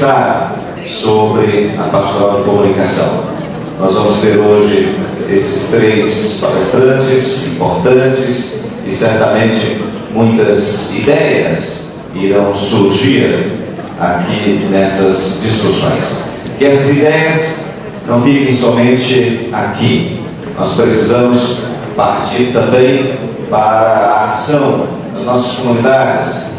pensar sobre a pastoral de comunicação. Nós vamos ter hoje esses 3 palestrantes importantes e certamente muitas ideias irão surgir aqui nessas discussões. Que essas ideias não fiquem somente aqui. Nós precisamos partir também para a ação das nossas comunidades.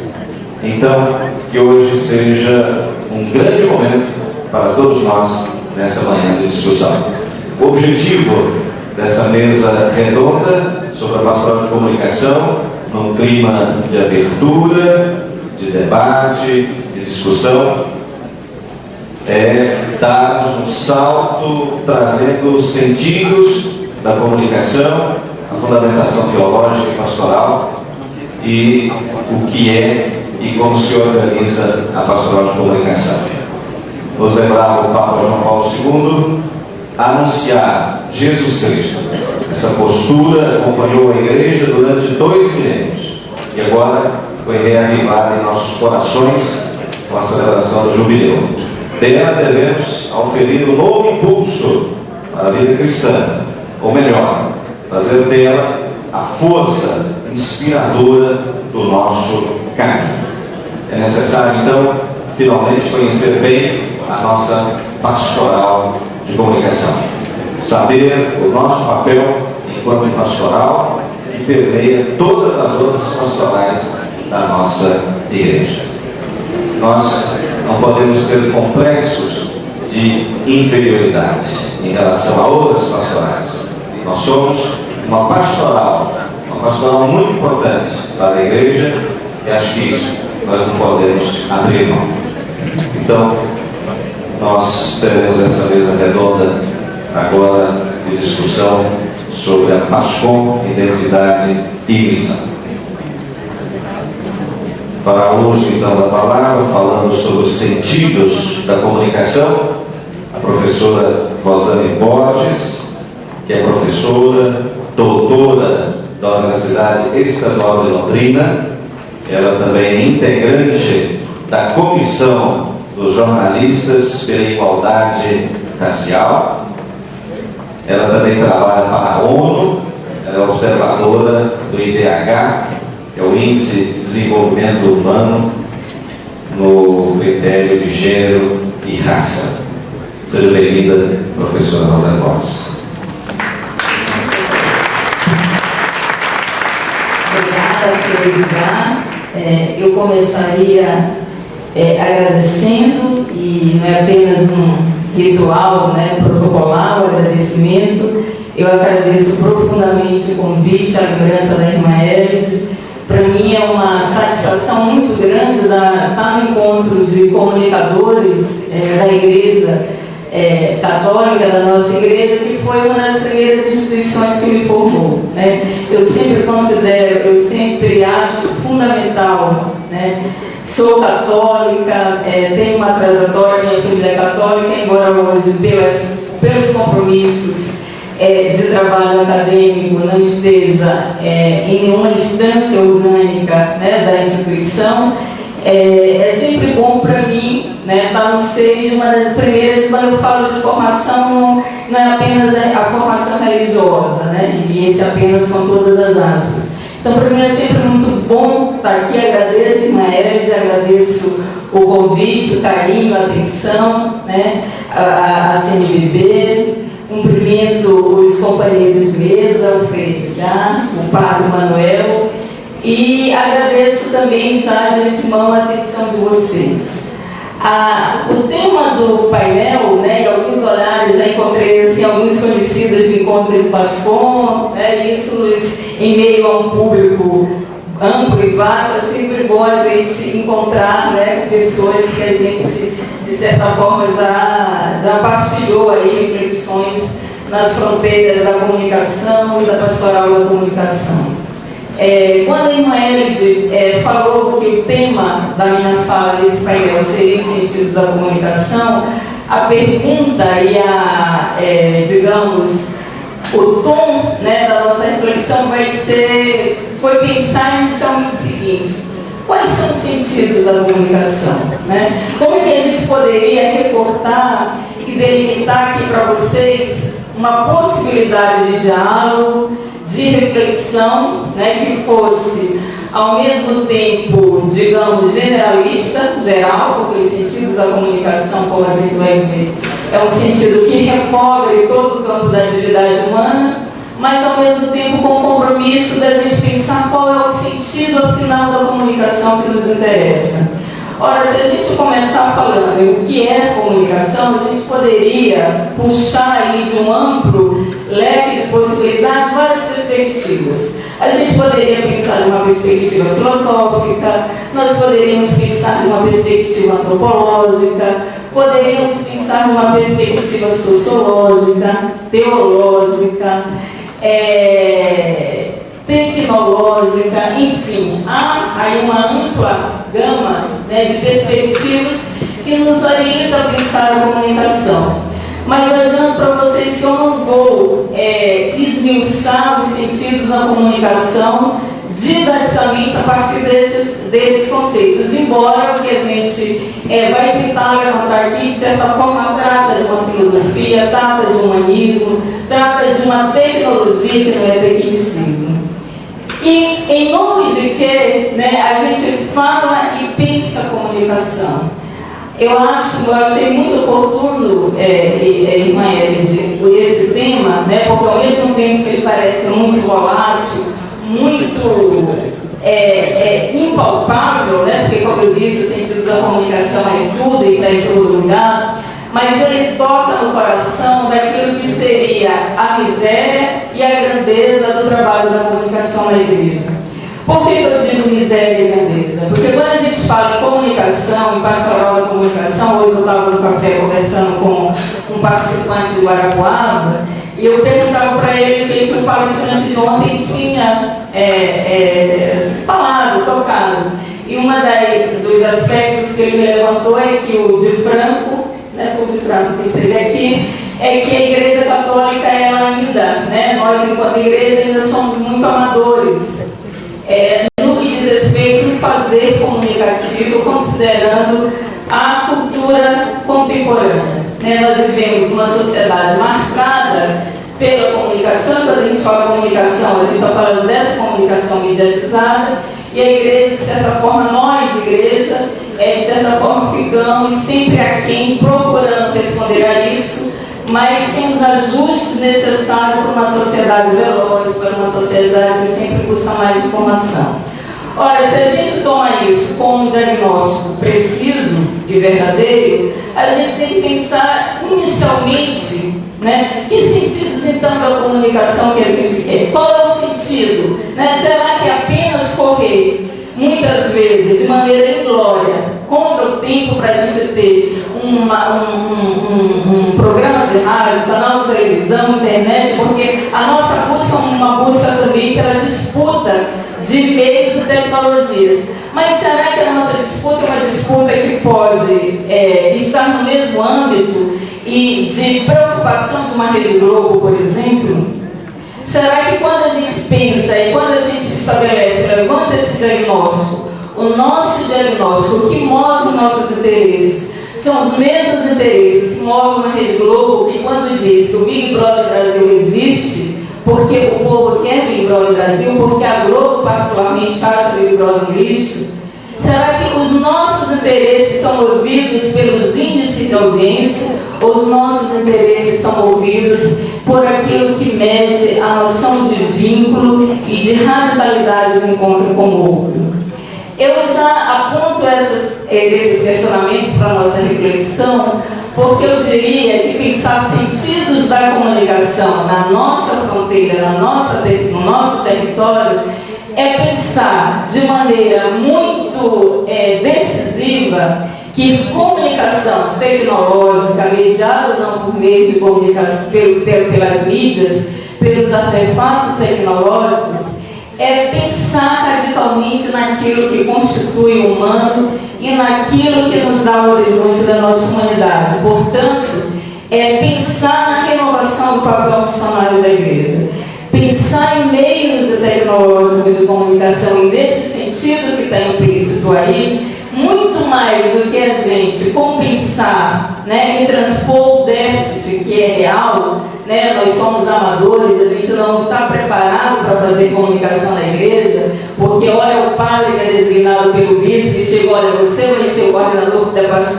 Então, que hoje seja um grande momento para todos nós nessa manhã de discussão. O objetivo dessa mesa redonda sobre a pastoral de comunicação, num clima de abertura, de debate, de discussão, é darmos um salto trazendo os sentidos da comunicação, a fundamentação teológica e pastoral e o que é e como se organiza a pastoral de comunicação. Nos lembrava o Papa João Paulo II anunciar Jesus Cristo. Essa postura acompanhou a Igreja durante 2 milênios e agora foi reavivada em nossos corações com a celebração do Jubileu. Dela devemos oferir um novo impulso para a vida cristã, ou melhor, fazer dela a força inspiradora do nosso caminho. É necessário, então, finalmente conhecer bem a nossa pastoral de comunicação. Saber o nosso papel enquanto pastoral que permeia todas as outras pastorais da nossa igreja. Nós não podemos ter complexos de inferioridade em relação a outras pastorais. Nós somos uma pastoral muito importante para a igreja e acho que isso nós não podemos abrir mão. Então, nós teremos essa mesa redonda agora de discussão sobre a PASCOM, identidade e missão. Para o uso então da palavra, falando sobre os sentidos da comunicação, a professora Rosane Borges, que é professora, doutora da Universidade Estadual de Londrina, ela também é integrante da Comissão dos Jornalistas pela Igualdade Racial. Ela também trabalha para a ONU, ela é observadora do IDH, que é o Índice de Desenvolvimento Humano, no critério de gênero e raça. Seja bem-vinda, professora Rosane Borges. Obrigada por convidar. Eu começaria agradecendo, e não é apenas um ritual, protocolar, o agradecimento. Eu agradeço profundamente o convite, a lembrança da irmã Elis. Para mim é uma satisfação muito grande estar no encontro de comunicadores da Igreja Católica, da nossa Igreja, que foi uma das primeiras instituições que me formou. Eu sempre acho fundamental, sou católica, tenho uma trajetória, minha família é católica, embora hoje, pelos compromissos de trabalho acadêmico, não esteja em nenhuma instância orgânica da instituição, é sempre bom para mim estar no seio de uma das primeiras. Quando eu falo de formação, não é apenas a formação religiosa, e esse apenas são todas as asas. Então, para mim é sempre muito bom estar aqui. Agradeço, irmã Elis, agradeço o convite, o carinho, a atenção, a CNBB. Cumprimento os companheiros de mesa, o Frei Edgar, o Padre Manuel, e agradeço também já de antemão a atenção de vocês. O tema do painel, em alguns horários já encontrei alguns conhecidos de encontro de PASCOM, isso em meio a um público amplo e vasto, é sempre bom a gente encontrar pessoas que a gente, de certa forma, já partilhou aí reflexões nas fronteiras da comunicação e da pastoral da comunicação. Quando a irmã Elis falou que o tema da minha fala desse painel seria os sentidos da comunicação, a pergunta e digamos, o tom da nossa reflexão foi pensar inicialmente o seguinte: quais são os sentidos da comunicação? Como que a gente poderia recortar e delimitar aqui para vocês uma possibilidade de diálogo, de reflexão, né, que fosse ao mesmo tempo, digamos, generalista, geral, porque os sentidos da comunicação, como a gente vai ver, é um sentido que recobre todo o campo da atividade humana, mas ao mesmo tempo com o compromisso da gente pensar qual é o sentido afinal da comunicação que nos interessa. Ora, se a gente começar falando em o que é comunicação, a gente poderia puxar aí de um amplo leque de possibilidades várias perspectivas. A gente poderia pensar de uma perspectiva filosófica, nós poderíamos pensar de uma perspectiva antropológica, poderíamos pensar de uma perspectiva sociológica, teológica, tecnológica, enfim, há aí uma ampla gama, né, de perspectivas que nos orientam a pensar a comunicação. Mas eu adianto para vocês que eu não vou esmiuçar os sentidos da comunicação didaticamente a partir desses conceitos, embora o que a gente vai tentar levantar aqui, de certa forma, trata de uma filosofia, trata de um humanismo, trata de uma tecnologia que não é tecnicismo. E em nome de que, né, a gente fala e pensa a comunicação. Eu achei muito oportuno, irmã Elide, esse tema, né, porque ao mesmo tempo que ele parece muito volátil, muito impalpável, né, porque, como eu disse, o sentido da comunicação é tudo e está em todo lugar, mas ele toca no coração daquilo que seria a miséria e a grandeza do trabalho da comunicação na igreja. Por que eu digo miséria e grandeza? Porque quando a gente fala em comunicação, em pastoral da comunicação, hoje eu estava no café conversando com um participante do Guarapuava, e eu perguntava para ele que o palestrante de ontem tinha falado, tocado. E um dos aspectos que ele me levantou é que o de Franco, né, o de Franco que esteve aqui, é que a Igreja Católica, ela ainda, né, nós enquanto igreja ainda somos muito amadores. No que diz respeito ao fazer comunicativo, considerando a cultura contemporânea. Nós vivemos uma sociedade marcada pela comunicação. Quando a gente fala comunicação, a gente está falando dessa comunicação mediatizada, e a igreja, de certa forma, nós, igreja, de certa forma, ficamos sempre aquém, procurando responder a isso, mas sem os ajustes necessários para uma sociedade veloz, para uma sociedade que sempre busca mais informação. Ora, se a gente toma isso como um diagnóstico preciso e verdadeiro, a gente tem que pensar inicialmente, né, que sentidos então da comunicação que a gente quer? Qual é o sentido? Né? Será que apenas correr, muitas vezes, de maneira inglória, compra o tempo para a gente ter um programa de rádio, canal de televisão, internet, porque a nossa busca é uma busca também pela disputa de meios e tecnologias. Mas será que a nossa disputa é uma disputa que pode estar no mesmo âmbito e de preocupação de uma Rede Globo, por exemplo? Será que quando a gente pensa e quando a gente estabelece, levanta esse diagnóstico, o nosso diagnóstico, o que move nossos interesses, são os mesmos interesses que movem a Rede Globo, que quando diz que o Big Brother Brasil existe, porque o povo quer Big Brother Brasil, porque a Globo particularmente acha o Big Brother um lixo? Será que os nossos interesses são movidos pelos índices de audiência, ou os nossos interesses são movidos por aquilo que mede a noção de vínculo e de radicalidade do encontro com o outro? Eu já aponto esses questionamentos para a nossa reflexão, porque eu diria que pensar sentidos da comunicação na nossa fronteira, no nosso território, é pensar de maneira muito decisiva que comunicação tecnológica, mediada não por meio de comunicação, pelas mídias, pelos artefatos tecnológicos, é pensar radicalmente naquilo que constitui o humano e naquilo que nos dá o horizonte da nossa humanidade. Portanto, é pensar na renovação do papel missionário da igreja. Pensar em meios tecnológicos de comunicação, e nesse sentido que está implícito aí, muito mais mais do que a gente compensar, né, e transpor o déficit que é real, né, nós somos amadores, a gente não está preparado para fazer comunicação na igreja, porque olha o padre que é designado pelo bispo e chega, olha, você vai ser o coordenador do debate.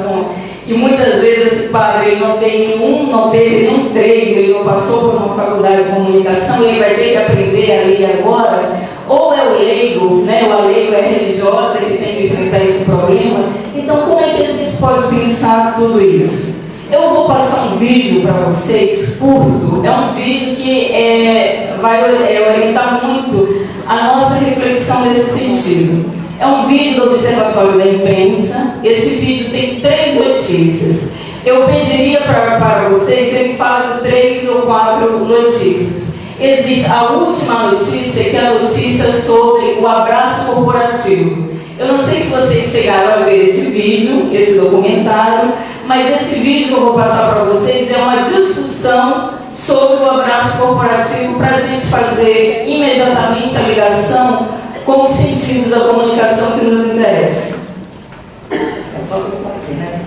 E muitas vezes esse padre não teve nenhum treino, ele não passou por uma faculdade de comunicação, ele vai ter que aprender ali agora. Ou é o leigo, né? O leigo é religiosa que tem que enfrentar esse problema. Então, como é que a gente pode pensar tudo isso? Eu vou passar um vídeo para vocês, curto. É um vídeo que vai orientar muito a nossa reflexão nesse sentido. É um vídeo do Observatório da Imprensa. Esse vídeo tem 3 notícias. Eu pediria para vocês que ele fale de 3 ou 4 notícias. Existe a última notícia, que é a notícia sobre o abraço corporativo. Eu não sei se vocês chegaram a ver esse vídeo, esse documentário, mas esse vídeo que eu vou passar para vocês é uma discussão sobre o abraço corporativo para a gente fazer imediatamente a ligação com os sentidos da comunicação que nos interessa. É só colocar aqui, né?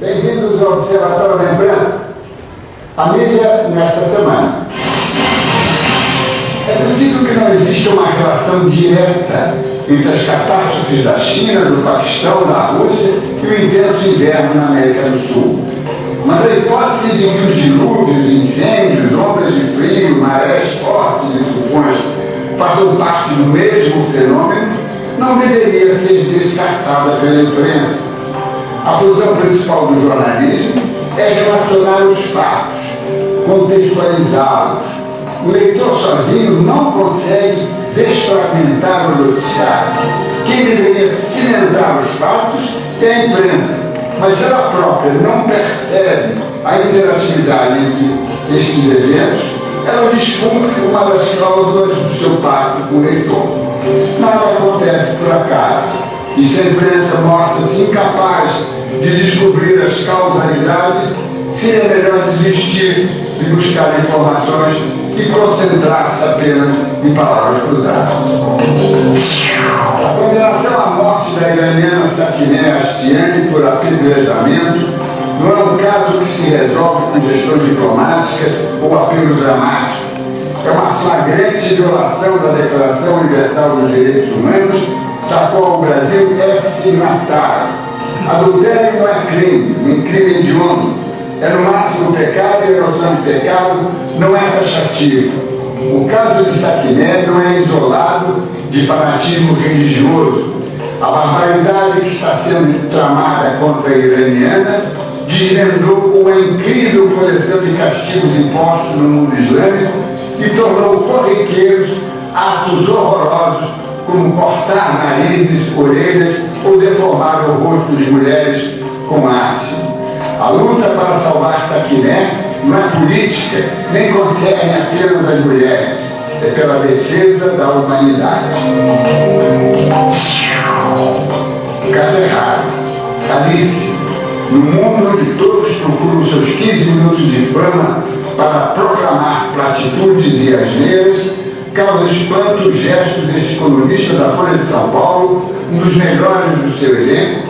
Bem-vindos ao Observatório da Imprensa, a mídia nesta semana. É possível que não exista uma relação direta entre as catástrofes da China, do Paquistão, da Rússia e o intenso inverno na América do Sul. Mas a hipótese de que os dilúvios, incêndios, ondas de frio, marés fortes e tufões façam parte do mesmo fenômeno não deveria ser descartada pela imprensa. A função principal do jornalismo é relacionar os fatos, contextualizá-los. O leitor sozinho não consegue desfragmentar o noticiário. Quem deveria cimentar os fatos é a imprensa, mas ela própria não percebe a interatividade entre estes eventos, ela descumpre uma das cláusulas do seu pacto com o leitor. Nada acontece por acaso. E se a imprensa mostra-se incapaz de descobrir as causalidades, seria melhor desistir de buscar informações e concentrar-se apenas em palavras cruzadas. A condenação à morte da iraniana Sakineh Ashtiani por apedrejamento não é um caso que se resolve com questões diplomáticas ou apelos dramáticos. É uma flagrante violação da Declaração Universal dos Direitos Humanos, da qual o Brasil é signatário. Adultério não é crime, nem crime hediondo. É no máximo pecado e a noção de pecado não é taxativo. O caso de Sakineh não é isolado de fanatismo religioso. A barbaridade que está sendo tramada contra a iraniana desvendou uma incrível coleção de castigos impostos no mundo islâmico e tornou corriqueiros atos horrorosos como cortar narizes, orelhas ou deformar o rosto de mulheres com ácido. A luta para salvar Sakineh não é política, nem concerne apenas as mulheres, é pela defesa da humanidade. Caso errado. Alice, no mundo onde todos procuram seus 15 minutos de fama para proclamar platitudes e asneiras, causa espanto o gesto deste colunista da Folha de São Paulo, um dos melhores do seu elenco,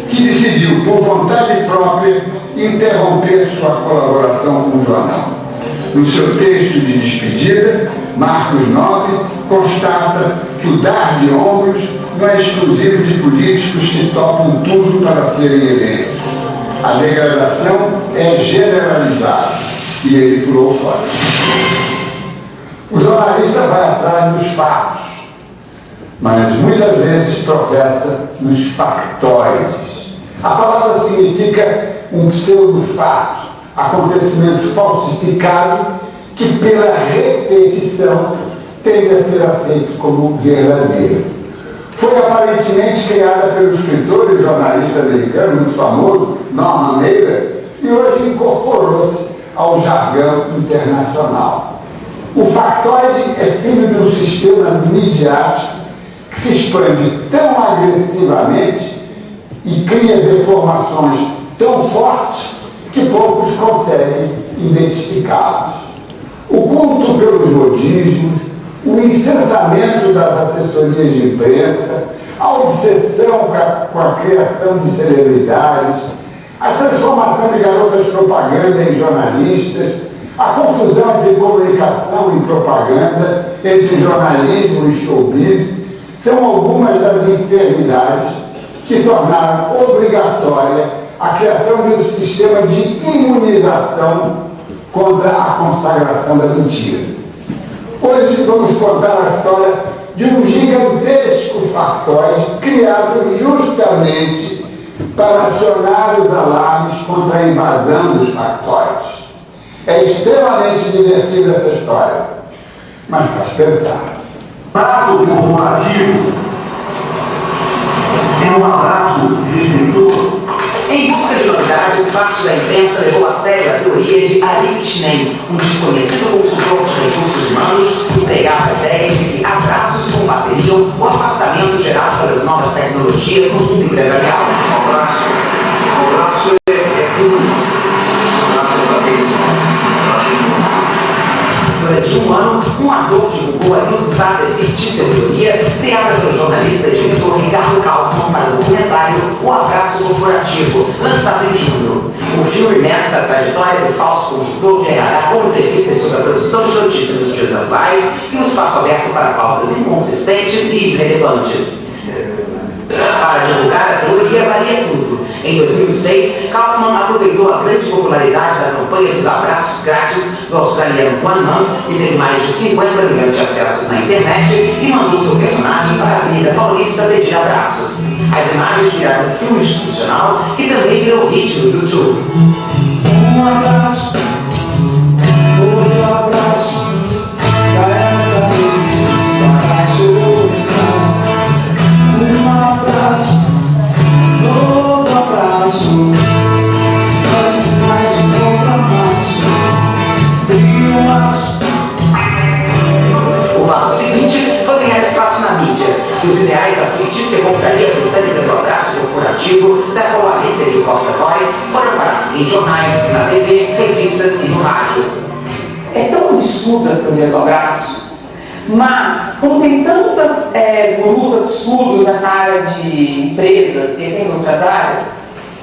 que decidiu, por vontade própria, interromper sua colaboração com o jornal. No seu texto de despedida, Marcos Nobre constata que o dar de ombros não é exclusivo de políticos que topam tudo para serem eleitos. A degradação é generalizada e ele pulou fora. O jornalista vai atrás dos fatos, mas muitas vezes tropeça nos factóides. A palavra significa um pseudo-fato, acontecimento falsificado que pela repetição tende a ser aceito como verdadeiro. foi aparentemente criada pelo escritor e jornalista americano muito famoso, Norman Mailer, e hoje incorporou-se ao jargão internacional. O factoide é filho de um sistema midiático que se expande tão agressivamente e cria deformações tão fortes que poucos conseguem identificá-los. O culto pelos modismos, o incensamento das assessorias de imprensa, a obsessão com a criação de celebridades, a transformação de garotas propaganda em jornalistas, a confusão de comunicação e propaganda entre jornalismo e showbiz são algumas das enfermidades que tornaram obrigatória a criação de um sistema de imunização contra a consagração da mentira. Hoje vamos contar a história de um gigantesco factoide criado justamente para acionar os alarmes contra a invasão dos factoides. É extremamente divertida essa história, mas faz pensar. Prato corporativo é um abraço de escritor. Em busca de novidades, parte da imprensa levou a sério a teoria de Ari Pitney, um desconhecido consultor de recursos humanos que pregava a ideia de que abraços combateriam o afastamento gerado pelas novas tecnologias no mundo empresarial. O abraço é tudo isso. Durante um ano, um ator divulgou a inusitada e fictícia teoria criada pelo jornalista e diretor Ricardo Kaufman para o documentário O Abraço Corporativo, lançado em junho. O filme mestra a trajetória do falso consultor de RH com entrevistas sobre a produção de notícias nos dias atuais e um espaço aberto para pautas inconsistentes e irrelevantes. Para divulgar a teoria valia tudo. Em 2006, Kaufman aproveitou a grande popularidade da campanha dos abraços grátis do australiano One Man, que teve mais de 50 milhões de acessos na internet, e mandou seu personagem para a Avenida Paulista pedir abraços. As imagens viraram um filme institucional e também virou hit no YouTube. Um abraço, outro abraço, para essa vez, para a solidão. Um abraço, outro abraço, se faz mais um compromisso, e um laço. O passo seguinte foi ganhar espaço na mídia. Os ideais da fictícia compraria britânica do abraço corporativo, da qual a lista de porta-voz foram parar em jornais, na TV, revistas e no rádio. É tão absurda a teoria do abraço, mas, como tem tantas gurus absurdos nessa área de empresas e em outras áreas,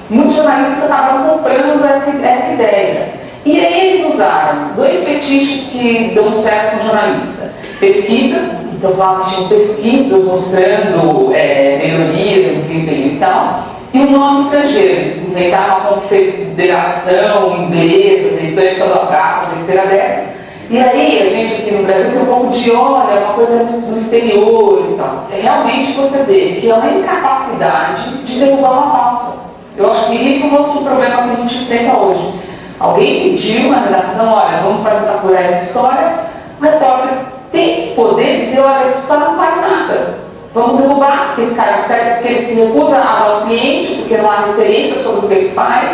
muitos jornalistas acabaram comprando essa ideia. E aí eles usaram dois fetiches que dão certo com jornalista. Pesquisa, então falavam que tinham pesquisas mostrando melhoria no desempenho e tal, e um nome estrangeiro. Inventaram uma confederação inglesa, britânica do abraço, uma besteira dessa. E aí, a gente aqui no Brasil tem um pouco de olha, uma coisa no exterior e tal. Realmente você vê que é uma incapacidade de derrubar uma pauta. Eu acho que isso é um outro problema que a gente enfrenta hoje. Alguém pediu na redação, olha, vamos apurar essa história, o repórter tem que poder dizer, olha, essa história não vale nada. Vamos derrubar, porque esse cara porque ele se recusa a dar ao cliente, porque não há referência sobre o que ele faz,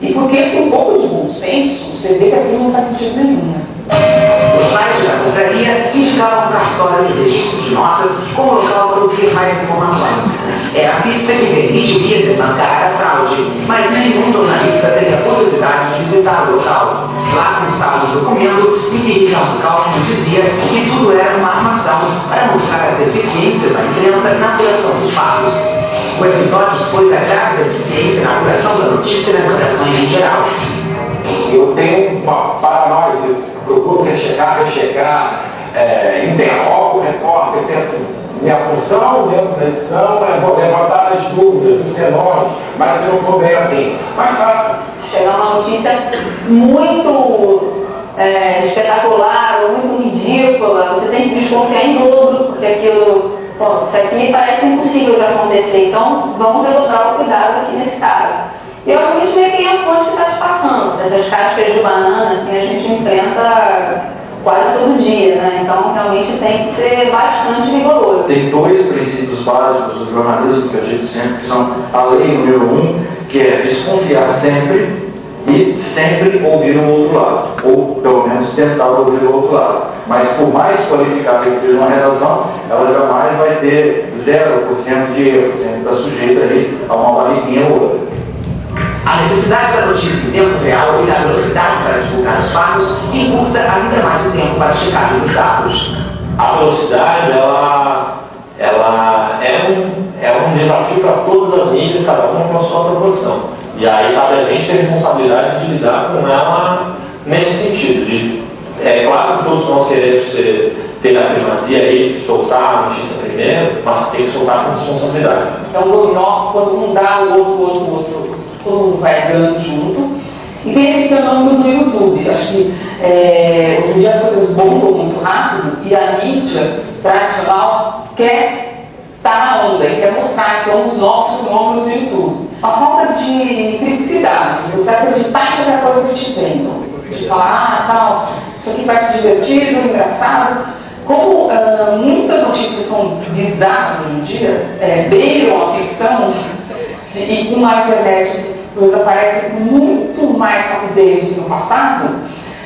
e porque tem um pouco de bom senso, você vê que aquilo não faz sentido nenhum. Os sites da companhia indicavam um cartório de registro de notas como local para obter mais informações. É a pista que permitiria desmascarar a fraude, mas nenhum jornalista teria curiosidade de visitar o local. Lá constava um documento em que Ricardo Kaufman dizia que tudo era uma armação para mostrar as deficiências da imprensa na apuração dos fatos. O episódio expôs a grave deficiência na apuração da notícia nas redações em geral. Eu tenho uma paranoia, procuro rechecar, interrogo o repórter, penso, minha função dentro da edição é levantar as dúvidas, os senões, mas eu não vou bem assim. Mas tá. Chegar uma notícia muito espetacular ou muito ridícula, você tem que desconfiar em dobro, porque aquilo, isso aqui me parece impossível de acontecer, então vamos redobrar o cuidado aqui nesse caso. E obviamente nem quem é a fonte que está te passando. Essas cascas de banana, assim, a gente enfrenta quase todo dia, né? Então realmente tem que ser bastante rigoroso. Tem dois princípios básicos do jornalismo que eu digo sempre, que são a lei número 1, que é desconfiar sempre e sempre ouvir o outro lado, ou pelo menos tentar ouvir o outro lado. Mas por mais qualificada que seja uma redação, ela jamais vai ter 0% de erro, sempre está sujeita aí a uma barriguinha ou outra. A necessidade da notícia em tempo real e da velocidade para divulgar os fatos encurta ainda mais o tempo para a checagem dos dados. A velocidade, ela é um desafio para todas as mídias, cada uma com a sua proporção. E aí cabe a gente ter a responsabilidade de lidar com ela nesse sentido. É claro que todos nós queremos ter a primazia aí de soltar a notícia primeiro, mas tem que soltar com responsabilidade. É um dominó, quando um dá, o outro, todo mundo vai ganhando junto. E tem esse fenômeno do YouTube. Acho que hoje em dia as coisas bombam muito rápido e a mídia tradicional quer estar na onda e quer mostrar que somos nossos fenômenos no YouTube. A falta de criticidade, de você acreditar em qualquer coisa que te vendam. De falar, tal, isso aqui vai ser divertido, engraçado. Como muitas notícias são bizarras hoje em dia, beiram a ficção, e com a internet as coisas aparecem com muito mais rapidez do que no passado,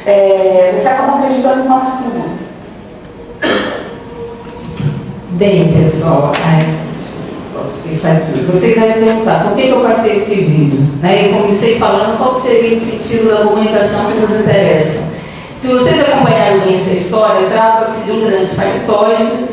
você acaba acreditando em quase tudo. Bem, pessoal, posso fechar aqui. Vocês devem perguntar por que eu passei esse vídeo. Né? Eu comecei falando qual seria o sentido da comunicação que nos interessa. Se vocês acompanharem bem essa história, trata-se de um grande factoide.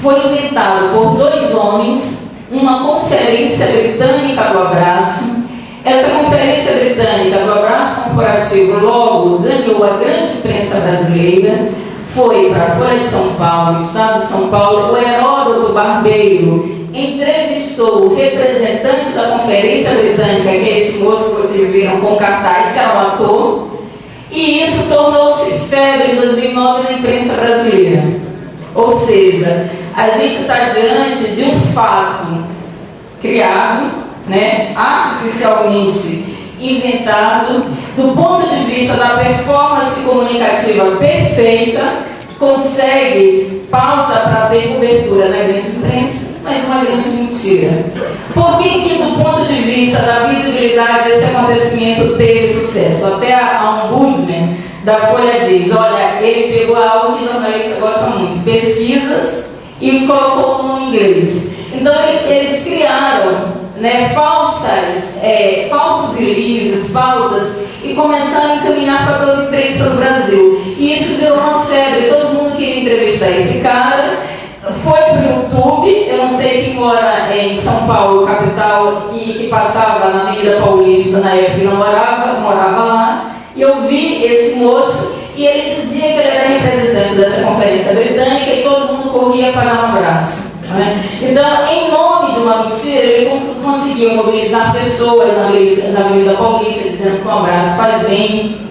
Foi inventado por dois homens uma conferência britânica do abraço. Essa conferência britânica do abraço corporativo logo ganhou a grande imprensa brasileira. Foi para a Folha de São Paulo, Estado de São Paulo. O Heródoto Barbeiro entrevistou o representante da Conferência Britânica, que é esse moço que vocês viram com cartaz, que era um ator, e isso tornou-se febre em 2009 na imprensa brasileira. Ou seja, a gente está diante de um fato criado, né, artificialmente inventado, do ponto de vista da performance comunicativa perfeita, consegue pauta para ter cobertura na grande imprensa, mas uma grande mentira. Por que do ponto de vista da visibilidade esse acontecimento teve sucesso? Até a ombudsman da Folha diz, olha, ele pegou algo que jornalista gosta muito, pesquisas, e colocou no inglês. Então eles criaram, né, falsos releases, pautas, e começaram a encaminhar para toda a imprensa do Brasil. E isso deu uma febre, todo mundo queria entrevistar esse cara. Foi para o YouTube, eu não sei quem mora em São Paulo, capital, e que passava na Avenida Paulista na época que não morava lá, e eu vi esse moço, e ele dizia que ele era representante dessa conferência britânica e todo mundo corria para dar um abraço. Né? Então, em nome de uma mentira, ele conseguiu mobilizar pessoas na Avenida Paulista, dizendo que um abraço faz bem.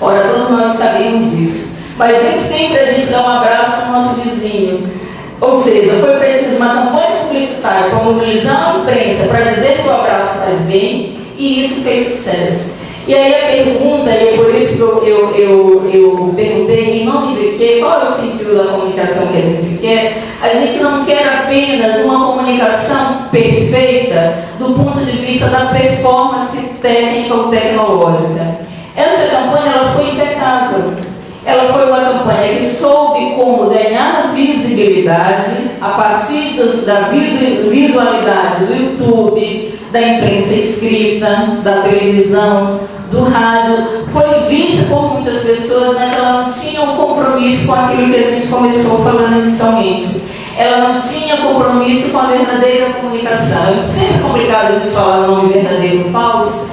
Ora, todos nós sabemos disso. Mas nem sempre a gente dá um abraço ao nosso vizinho. Ou seja, foi preciso uma campanha publicitária para mobilizar a imprensa para dizer que o abraço faz bem, e isso fez sucesso. E aí a pergunta, e é por isso que eu perguntei em nome de quê, qual é o sentido da comunicação que a gente quer? A gente não quer apenas uma comunicação perfeita do ponto de vista da performance técnica ou tecnológica. Essa campanha ela foi impecável. Ela foi uma campanha que soube como ganhar visibilidade a partir da visualidade do YouTube, da imprensa escrita, da televisão, do rádio. Foi vista por muitas pessoas, mas ela não tinha um compromisso com aquilo que a gente começou falando inicialmente. Ela não tinha compromisso com a verdadeira comunicação. É sempre complicado a gente falar o nome verdadeiro ou falso,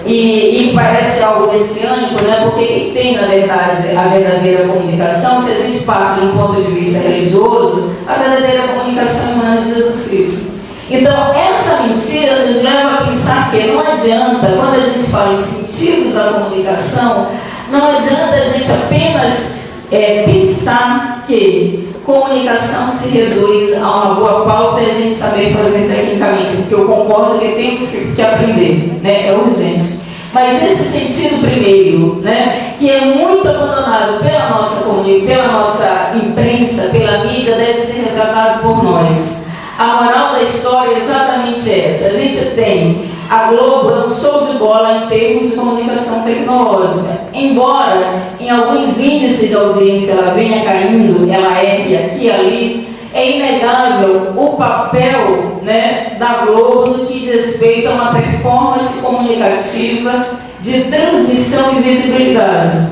e parece algo messiânico, né? Porque quem tem, na verdade, a verdadeira comunicação, se a gente parte de um ponto de vista religioso, a verdadeira comunicação emana de Jesus Cristo. Então, essa mentira nos leva a pensar que não adianta, quando a gente fala em sentidos da comunicação, não adianta a gente apenas pensar que comunicação se reduz a uma boa pauta e a gente saber fazer tecnicamente, porque eu concordo que temos que aprender, né? É urgente. Mas esse sentido primeiro, né, que é muito abandonado pela nossa comunidade, pela nossa imprensa, pela mídia, deve ser resgatado por nós. A moral da história é exatamente essa. A gente tem a Globo, é um show de bola em termos de comunicação tecnológica. Embora em alguns índices de audiência ela venha caindo, ela erre aqui e ali, é inegável o papel, né, da Globo no que diz respeito a uma performance comunicativa de transmissão e visibilidade.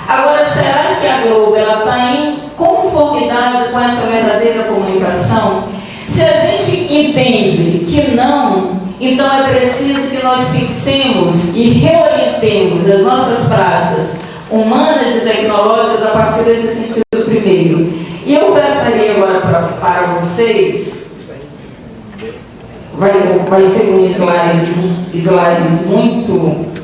Agora, será que a Globo está em conformidade com essa verdadeira comunicação? Se a gente entende que não, então é preciso que nós pensemos e reorientemos as nossas práticas humanas e tecnológicas a partir desse sentido primeiro. E eu passaria agora para vocês, vai ser um slides muito...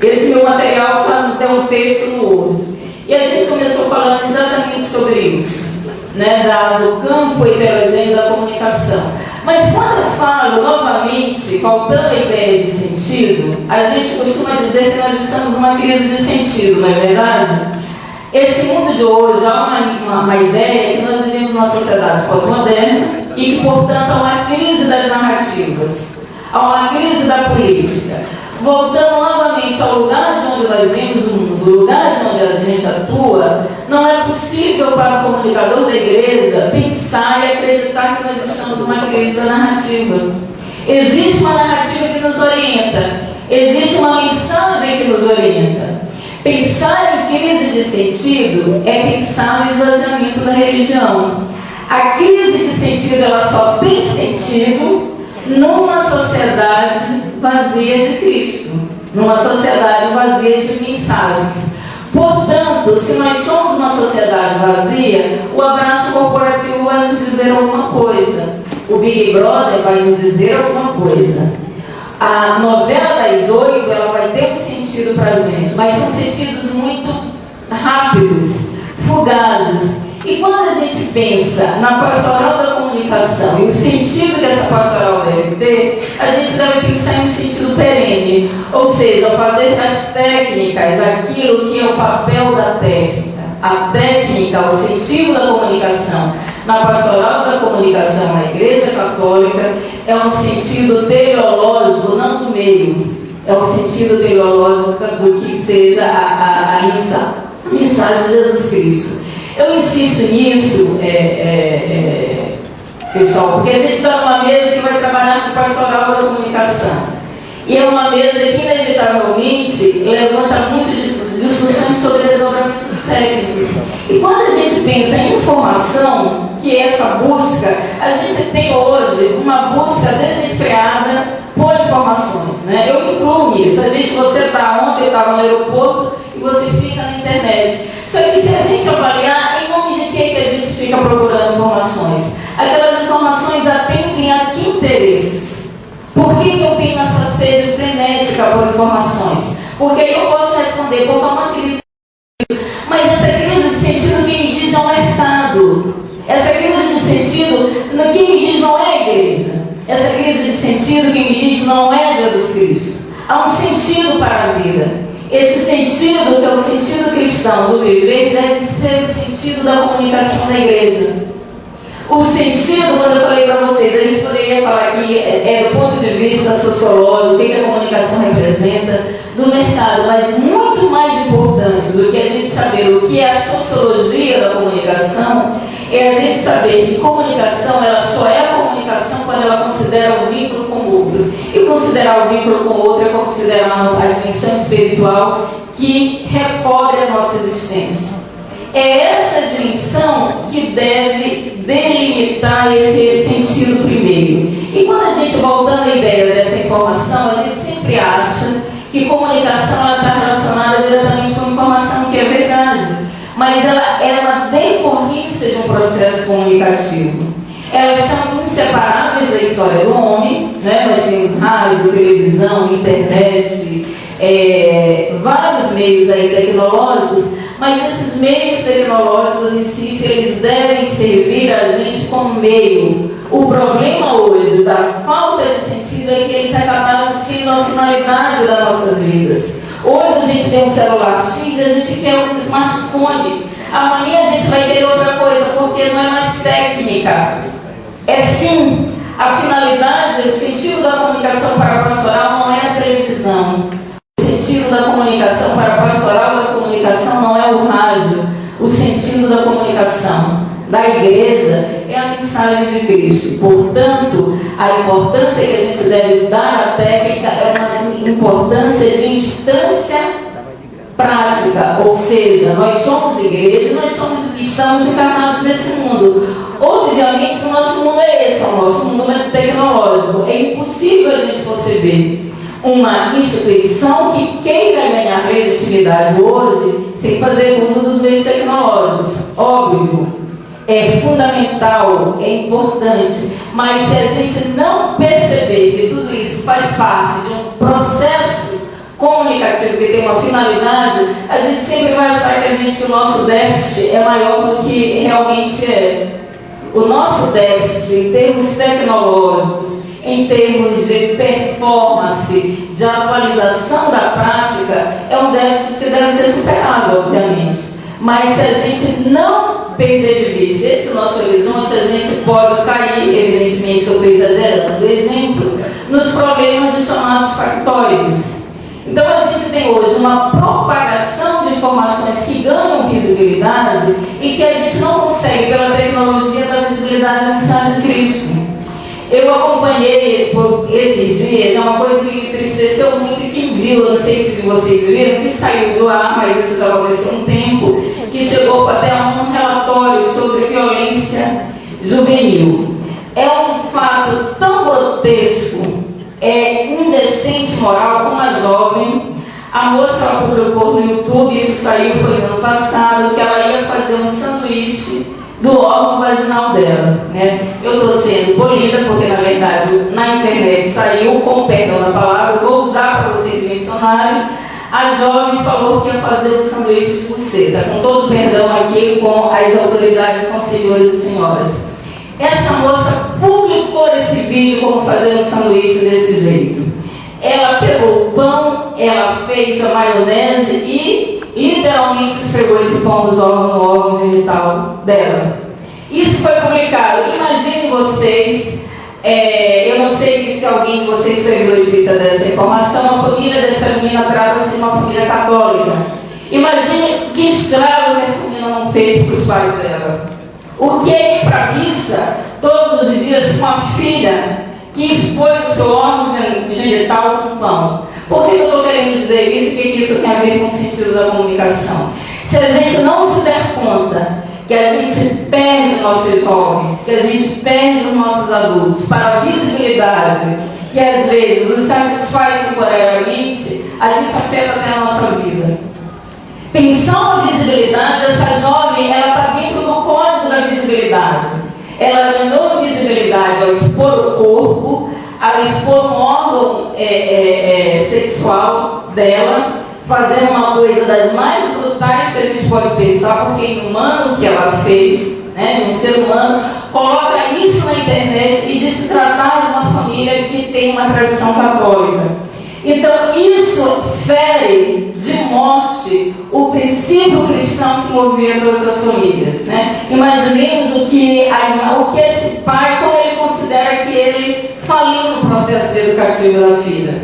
Esse meu material tem um texto no Word. E a gente começou falando exatamente sobre isso, né, do campo heterogêneo da comunicação. Mas quando eu falo novamente, faltando a ideia de sentido, a gente costuma dizer que nós estamos numa crise de sentido, não é verdade? Esse mundo de hoje há uma ideia que nós vivemos numa sociedade pós-moderna e que, portanto, há uma crise das narrativas, há uma crise da política. Voltando novamente ao lugar de onde nós vemos o mundo, o lugar de onde a gente atua, não é possível para o comunicador da igreja pensar e acreditar que nós estamos numa crise da narrativa. Existe uma narrativa que nos orienta, existe uma mensagem que nos orienta. Pensar em crise de sentido é pensar no esvaziamento da religião. A crise de sentido ela só tem sentido numa sociedade vazia de Cristo, numa sociedade vazia de mensagens. Portanto, se nós somos uma sociedade vazia, o abraço corporativo vai nos dizer alguma coisa, o Big Brother vai nos dizer alguma coisa, a novela das 8 ela vai ter um sentido para a gente, mas são sentidos muito rápidos, fugazes. E quando a gente pensa na pastoral da comunicação e o sentido que essa pastoral deve ter, a gente deve pensar em um sentido perene, ou seja, fazer das técnicas aquilo que é o papel da técnica. A técnica, o sentido da comunicação na pastoral da comunicação na Igreja Católica é um sentido teleológico, não do meio, é um sentido teleológico do que seja a mensagem de Jesus Cristo. Eu insisto nisso, pessoal, porque a gente está numa mesa que vai trabalhar com pastoral da comunicação. E é uma mesa que, inevitavelmente, levanta muitas discussões sobre desdobramentos técnicos. E quando a gente pensa em informação, que é essa busca, a gente tem hoje uma busca desenfreada por informações, né? Eu incluo isso. Você está ontem, eu estava no aeroporto e você fica na internet. Só que se a gente avaliar, em nome de que a gente fica procurando informações? Aquelas informações atendem a que interesses? Por que eu tenho essa sede frenética por informações? Porque eu posso responder, porque é uma crise. Mas essa crise de sentido, quem me diz é um mercado. Essa crise de sentido, quem me diz não é a igreja. Essa crise de sentido, quem me diz não é Jesus Cristo. Há um sentido para a vida. Esse sentido, que é o sentido cristão do viver, deve ser o sentido da comunicação da igreja. O sentido, quando eu falei para vocês, a gente poderia falar aqui do ponto de vista sociológico, o que a comunicação representa, do mercado, mas muito mais importante do que a gente saber o que é a sociologia da comunicação, é a gente saber que comunicação, ela só é a comunicação quando ela considera um vínculo com o outro. E considerar o vínculo com o outro é considerar a nossa dimensão espiritual que recobre a nossa existência. É essa dimensão que deve delimitar esse sentido primeiro. E quando a gente, voltando à ideia dessa informação, a gente sempre acha que comunicação está relacionada diretamente com informação, que é verdade. Mas ela é uma decorrência de um processo comunicativo. Elas são inseparáveis da história do homem, né? Nós temos rádio, televisão, internet, vários meios aí tecnológicos, mas esses meios tecnológicos, insisto, eles devem servir a gente como meio. O problema hoje da falta de sentido é que eles acabaram sendo a finalidade das nossas vidas. tem um celular X e a gente quer um smartphone. Amanhã a gente vai ter outra coisa, porque não é mais técnica, é fim. A finalidade, o sentido da comunicação para a pastoral não é a televisão. O sentido da comunicação para a pastoral da comunicação não é o rádio. O sentido da comunicação da igreja é a mensagem de Cristo. Portanto, a importância que a gente deve dar à técnica é uma importância de instância prática, ou seja, nós somos igreja, estamos encarnados nesse mundo. Obviamente que o nosso mundo é esse, o nosso mundo é tecnológico. É impossível a gente conceber uma instituição que queira ganhar legitimidade hoje sem fazer uso dos meios tecnológicos. Óbvio, é fundamental, é importante, mas se a gente não perceber que tudo isso faz parte de um processo comunicativo que tem uma finalidade, a gente sempre vai achar que o nosso déficit é maior do que realmente é. O nosso déficit em termos tecnológicos, em termos de performance, de atualização da prática, é um déficit que deve ser superado, obviamente. Mas se a gente não perder de vista esse nosso horizonte, a gente pode cair, evidentemente que eu estou exagerando o exemplo, nos problemas dos chamados factoides. Então a gente tem hoje uma propagação de informações que ganham visibilidade e que a gente não consegue, pela tecnologia, dar visibilidade à mensagem de Cristo. Eu acompanhei por esses dias, é uma coisa que me entristeceu muito e que viu, não sei se vocês viram, que saiu do ar, mas isso já aconteceu há um tempo, que chegou até um relatório sobre violência juvenil. É um fato tão grotesco, é indecente moral, como uma jovem, a moça ela publicou no YouTube, isso saiu, foi no ano passado, que ela ia fazer um sanduíche do órgão vaginal dela, né? Eu estou sendo polida, porque na verdade na internet saiu, com perdão da palavra, vou usar para vocês mencionarem. A jovem falou que ia fazer um sanduíche de buceta, com todo perdão aqui, com as autoridades, com senhores e senhoras. Essa moça publicou esse vídeo como fazer um sanduíche desse jeito. Ela pegou o pão, ela fez a maionese e literalmente esfregou esse pão no órgão genital dela. Isso foi publicado. Imaginem vocês, eu não sei se alguém de vocês teve notícia dessa informação, a família dessa menina trata-se de uma família católica. Imagine que estrago essa menina não fez para os pais dela. O que é ir para a missa todos os dias com a filha que expôs o seu órgão genital com pão? Por que eu estou querendo dizer isso? O que isso tem a ver com o sentido da comunicação? Se a gente não se der conta que a gente perde nossos jovens, que a gente perde os nossos adultos para a visibilidade, que às vezes os satisfaz temporariamente, a gente afeta até a nossa vida. Pensando na visibilidade, essa jovem, ela está dentro do código da visibilidade. Ela ganhou visibilidade ao expor o corpo, ao expor um órgão sexual dela, fazendo uma coisa das mais brutais que a gente pode pensar, porque inumano que ela fez, né, um ser humano, coloca isso na internet e de se tratar de uma família que tem uma tradição católica. Então, isso fere de morte o princípio cristão que movia todas as famílias, né? Imaginemos o que esse pai, como ele considera que ele faliu no processo educativo da filha.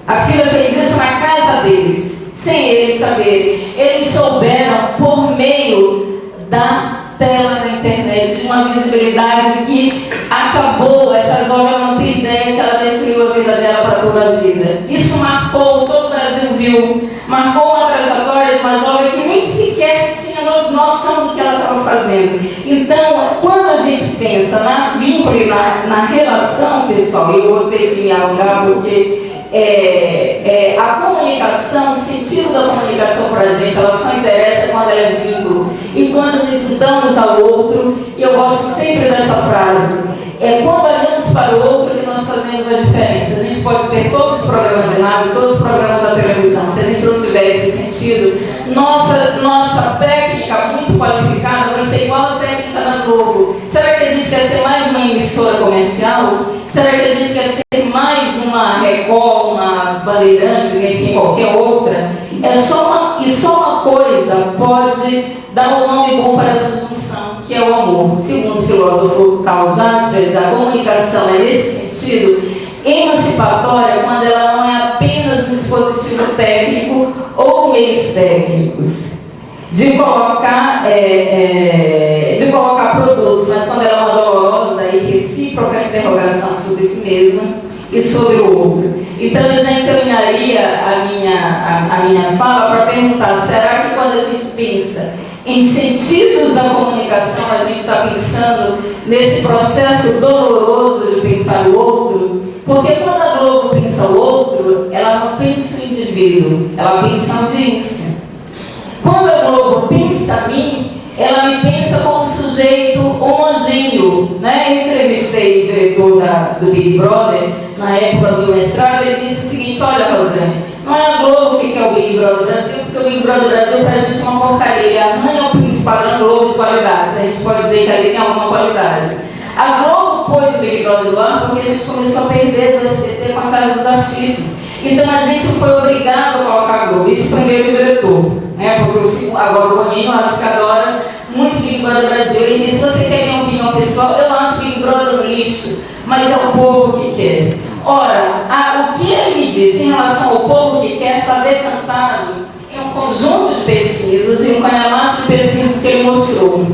A filha fez isso na casa deles, sem eles saberem. Eles souberam por meio da tela da internet, de uma visibilidade que acabou. Essa jovem não tem ideia que ela destruiu a vida dela para toda a vida. Isso marcou, todo o Brasil viu, marcou uma trajetória de uma jovem que nem sequer tinha noção do que ela estava fazendo. Então, quando a gente pensa na vínculo e na relação, pessoal, eu vou ter que me alongar porque a comunicação, o sentido da comunicação para a gente, ela só interessa quando ela é vínculo. E quando nos juntamos ao outro, e eu gosto sempre dessa frase, é quando olhamos para o outro que nós fazemos a diferença. A gente pode ter todos os programas de rádio, todos os programas da televisão, se a gente não tiver esse sentido, nossa técnica muito qualificada vai ser igual a técnica da Globo. Será que a gente quer ser mais uma emissora comercial? Será que a gente quer ser mais uma Record, uma Bandeirantes, enfim, qualquer outra? É só uma E só uma coisa pode dar um nome bom para essa junção, que é o amor. Segundo o filósofo Karl Jaspers, a comunicação é, nesse sentido, emancipatória quando ela não é apenas um dispositivo técnico ou meios técnicos de colocar produtos, mas quando ela é uma dolorosa e recíproca interrogação sobre si mesma e sobre o outro. Então eu já encaminharia a minha fala para perguntar, será que quando a gente pensa em sentidos da comunicação, a gente está pensando nesse processo doloroso de pensar o outro? Porque quando a Globo pensa o outro, ela não pensa o indivíduo, ela pensa a audiência. Quando a Globo pensa a mim, ela me pensa como um sujeito homogêneo. Né? Eu entrevistei o diretor do Big Brother, na época do mestrado, ele disse o seguinte: olha, Rosane, não é a Globo que quer o Big Brother Brasil, porque o Big Brother Brasil para a gente é uma porcaria. Não é o principal da Globo de qualidade, a gente pode dizer que ali tem alguma qualidade. A Globo pôs o Big Brother no ar porque a gente começou a perder do SBT com a Casa dos Artistas. Então a gente foi obrigado a colocar a Globo. Isso primeiro o diretor, né? Porque agora o Boninho acho que adora muito Big Brother Brasil. Ele disse: se você quer minha opinião pessoal, eu acho Big Brother no lixo, mas é o povo que quer. Ora, o que ele me disse em relação ao povo que quer está decantado em um conjunto de pesquisas, em um canelaço de pesquisas que ele mostrou.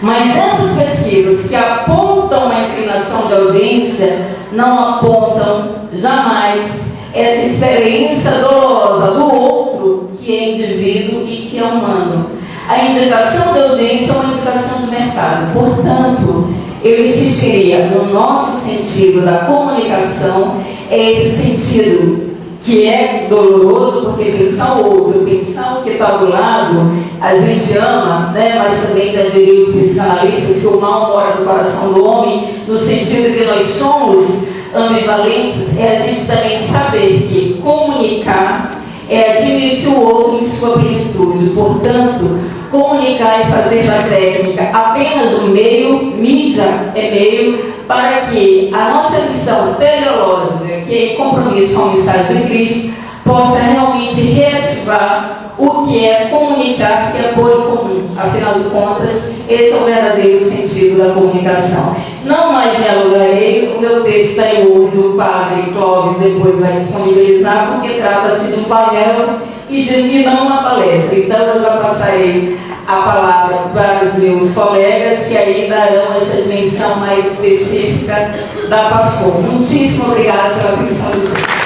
Mas essas pesquisas que apontam a inclinação de audiência não apontam jamais essa experiência dolorosa do outro, que é indivíduo e que é humano. A indicação de audiência é uma indicação de mercado. Portanto, eu insistiria no nosso sentido da comunicação, é esse sentido que é doloroso, porque pensar o outro, pensar o que está do lado, a gente ama, né? Mas também já diria os psicanalistas que o mal mora no coração do homem, no sentido que nós somos ambivalentes, é a gente também saber que comunicar é admitir o outro em sua plenitude. Portanto, comunicar e fazer da técnica apenas um meio, mídia é meio, para que a nossa missão teleológica, que é compromisso com a mensagem de Cristo, possa realmente reativar o que é comunicar, que é pôr em comum. Afinal de contas, esse é o verdadeiro sentido da comunicação. Não mais me alugarei, o meu texto está em Word, o padre Clóvis depois vai disponibilizar, porque trata-se de um painel e não uma palestra. Então eu já passarei a palavra para os meus colegas que aí darão essa dimensão mais específica da Pascom. Muitíssimo obrigada pela atenção de todos.